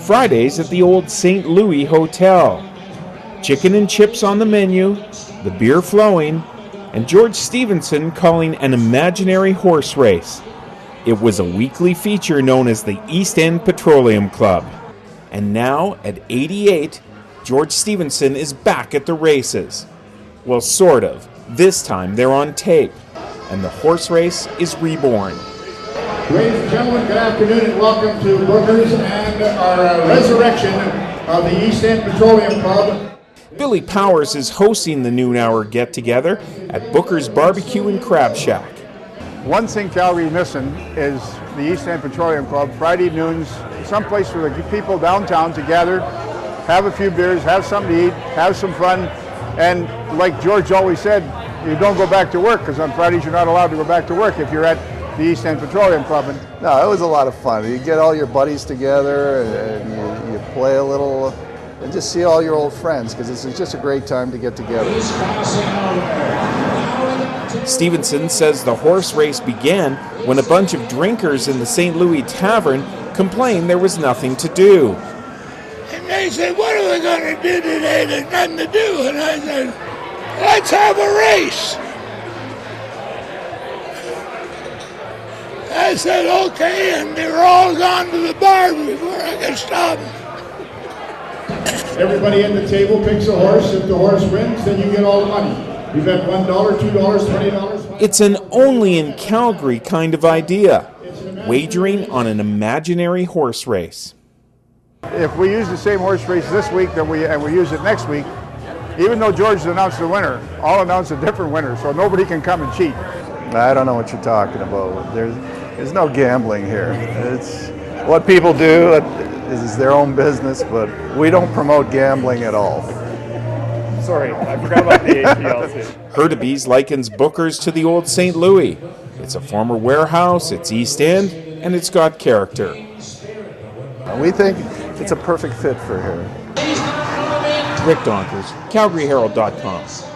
Fridays at the old St. Louis Hotel. Chicken and chips on the menu, the beer flowing, and George Stephenson calling an imaginary horse race. It was a weekly feature known as the East End Petroleum Club. And now, at 88, George Stephenson is back at the races. Well, sort of. This time they're on tape, and the horse race is reborn. Ladies and gentlemen, good afternoon and welcome to Donkers and our resurrection of the East End Petroleum Club. Billy Powers is hosting the noon hour get-together at Booker's Barbecue and Crab Shack. One thing Calgary missing is the East End Petroleum Club, Friday noons, someplace for the people downtown to gather, have a few beers, have something to eat, have some fun, and like George always said, you don't go back to work, because on Fridays you're not allowed to go back to work if you're at the East End Petroleum Club. No, it was a lot of fun. You get all your buddies together and you play a little and just see all your old friends, because it's just a great time to get together. Stevenson says the horse race began when a bunch of drinkers in the St. Louis Tavern complained there was nothing to do. And they said, what are we going to do today? There's nothing to do. And I said, let's have a race. I said, okay, and they were all gone to the bar before I could stop them. Everybody at the table picks a horse. If the horse wins, then you get all the money. You bet $1, $2, $20. It's an only in Calgary kind of idea, wagering on an imaginary horse race. If we use the same horse race this week and we use it next week, even though George announced the winner, I'll announce a different winner, so nobody can come and cheat. I don't know what you're talking about. There's no gambling here. It's what people do is their own business, but we don't promote gambling at all. Sorry, I forgot about the APLC. Hurtubise likens Booker's to the old St. Louis. It's a former warehouse, it's East End, and it's got character. We think it's a perfect fit for here. Rick Donkers, CalgaryHerald.com.